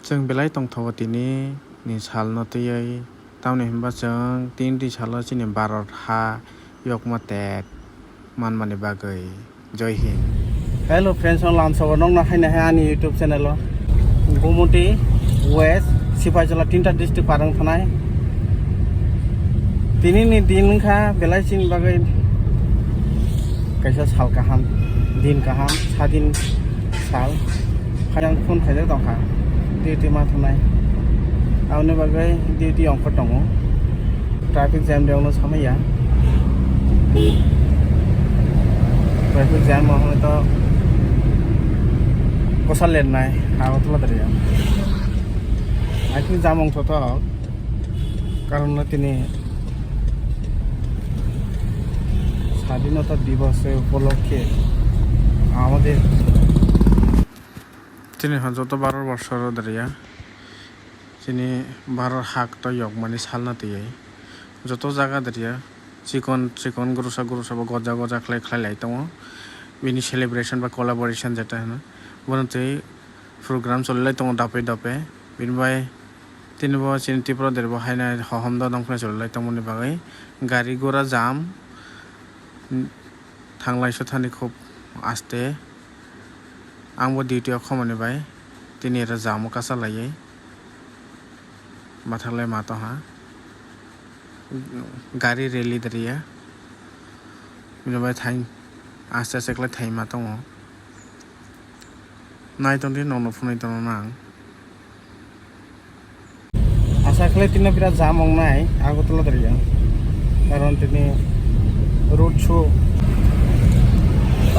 जों बेलाय तंथवतीनि नि साल नतयै तावनि हिमबा जों तीनटी साल चिनि भारत हा यकमा tet manmani bagui जय हिंद। हेलो फ्रेंड्स ऑन लाम सबर नंग नाखाय नाहाय आंनि यूट्यूब चैनल गुमटी वेस्ट सिपाहीजला तीनटा डिस्ट्रिक्ट पारं थानाय दिनैनि दिनखा बेलासिनि बागै कैसा साल गाहाम दिन गाहाम सादिन साल खायदां फन खायदा दंखा डिउटि मा थानाय आंनि बागै डिउटि अंक दङ ट्राफिक जाम देवनो सामैया ट्राफिक जाम हमें तो कोसा लेरनाय हागतला दरिया आइथिं जाम अंक तो कारण तिनि স্বাধীনতা দিবসে উপলক্ষে আমাদের তিনি যত 12 বছর ধরিয়া তিনি ভারত হাক তো মানে সালনা দিয়ে যত জায়গা ধরিয়া চিকন চিকন গুরুসা গুরুসা বা গজা গজা খাই খাইলাই দङ বিনি সেলিব্রেশন বা কোলাবোরেশন যেটা হ্যাঁ বনতে প্রোগ্রাম চলিলাই দङ দাপে দাপে বিনিफ्राय তিনিবো চিন্তিপ্র দেরবো হাইনাय हहमदा दंफाय चलिलाई दङनि बागै गारि घोड़ा जाम थांलाय सथानि खूब आस्ते आंबो डिउटियाव खामानि बाय दिनै आरो जामु कासा लायै माथालाय मातहा गारि रेलि दरिया बिनिफ्राय थां आस्ते आस्तेलाय थाइ मा दङ नायदोंदि न'नो फुनाय दङ आं आसा खालाय तिना बिराद जाम अंनाय आगतला दरिया कारण तिनि रोड शो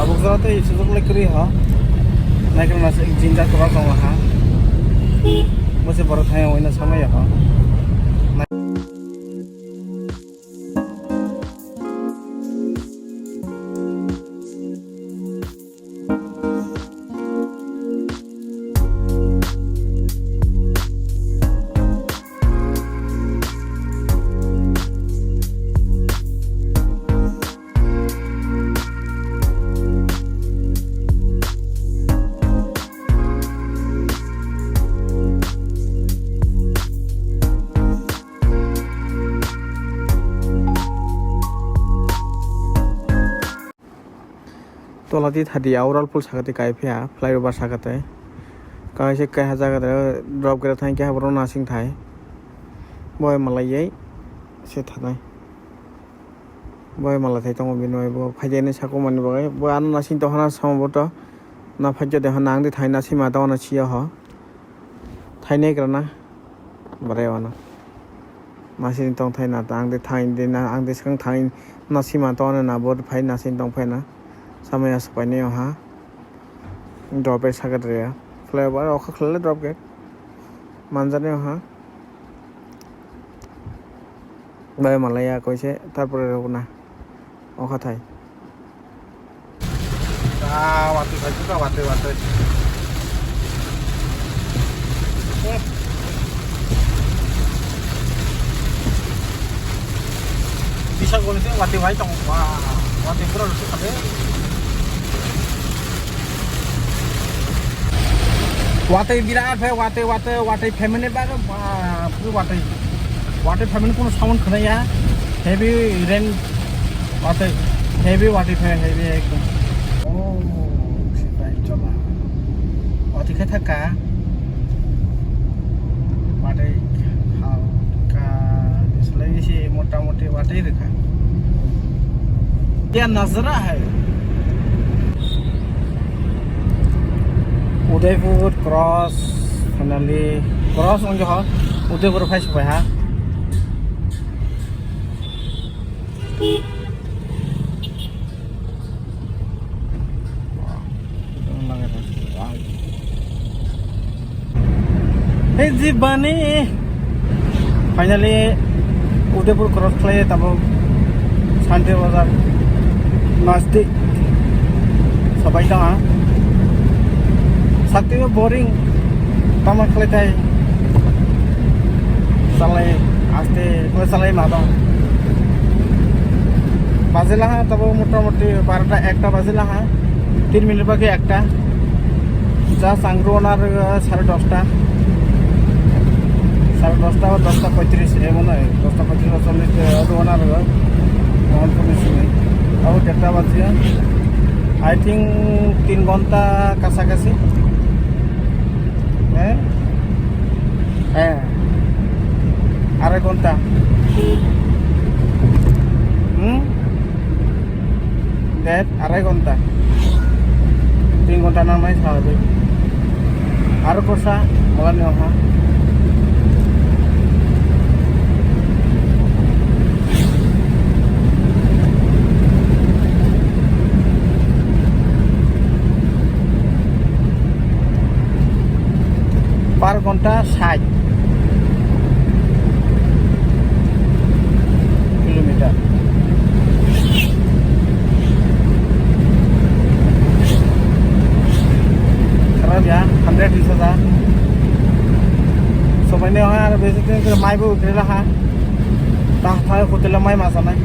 अब जरा इसे तो लेकरी हा नाइकर ना से जिंदा करा दङ हा मोसे बर थाय होइना समय हा तलाती थादी आवराल पुल सागते कायफिया फ्लाईओवर सागते कायसे कहा जागते ड्रॉप करे थाई के हाबरो नासिंग थाय बय मलायै से थानाय बय मला थाय तंग बिनय बो फाइजेने साको मानि बय बय आन नासिंग तो हना समबोत ना फाइजे दे हना आंदि थाय नासि मा दावना छिया ह थायने ग्राना बरेवाना मासिन तंग थाय ना आंदि थाय दिना आंदि सं थाय नासि मा दावना ना बोद फाइ नासिं तंग फायना समय आसपाने यहाँ ड्रॉप एट सागत रहा फ्लाईओवर अखा खलले ड्रॉप गेट मानजाने यहाँ बाय मालाया कैसे तारपरे रहुना अखा थाई वाते भाई का वाते वाते bisa gol itu वाते भाई तो वाते पूरा रुसु खाते वाते बिराद भाई वाते वाते वाते फैमिली बारे पूरा वाते फैमिली को साउंड खनाया हेवी रेन वाते हेवी वाते हेवी एकदम ओ सिपाही चला वाते के थका वाते हाँ का इसलिए इसे मोटा मोटे वाते रखा यह नजरा है उदयपुर क्रॉस फाइनली क्रॉस अंगे हा उदयपुर फाइस बाय हा हे जीवानी फाइनली उदयपुर क्रॉस खालाय तब शांति बाजार नजदीक सबाय दङ साथी बोरिंग तमा खालाय सालाय आस्ते सालाय मा दं बाजेला हा तब मोटामुटी 12टा 1टा बाजेला हा 3 मिनिट बाकी 1टा जा सांग्रोनार 10:30 10:30 বা 10:35 এমন হয় 10:35 40 আধা ঘন্টা হবে তখন পুলিশ নেই আবার 1:30 বাজে আই থিঙ্ক 3 ঘন্টা কাছাকাছি হ্যাঁ হ্যাঁ আড়াই ঘন্টা দেখ আড়াই ঘন্টা 3 ঘন্টা নামাই স্বাভাবিক আরো পয়সা বলা নেওয়া হ্যাঁ পার ঘন্টা 60 কিলোমিটার খারাপ ya 100 bisa sa সময় নেওয়া হয় আর বেশি দিন করে মাইবো উঠে রাখা তা হয় হোটেলে মাই মাছ নাই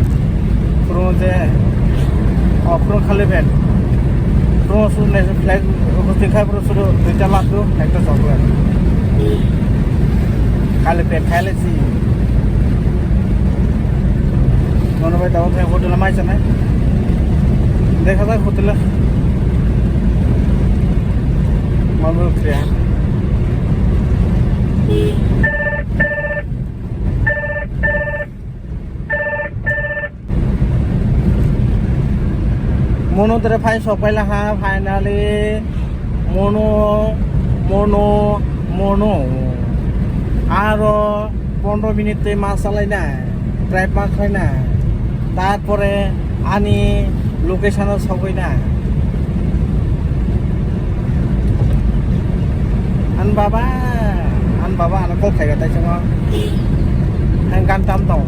পুরো যে পুরো খালি ভেন পুরো শুরু নেই ফ্লাইট হোস্টিং খাই পুরো শুরু 2টা লাড্ডু একটা চকলেট খালি পেট খাইলেছি মনে ভাই তাও হোটেলে মাইছে নাই দেখা যাক হোটেলে মালবো উঠে মনো ধরে ফাই সবাইলা হা ফাইনালি মনো মনো মনো আরো 15 মিনিটে মাছ চালাই না প্রায় মাছ হয় না তারপরে আনি লোকেশনও সবই না আন বাবা আনা কল খাইগা তাই সঙ্গ হ্যাঁ গান টাম দাও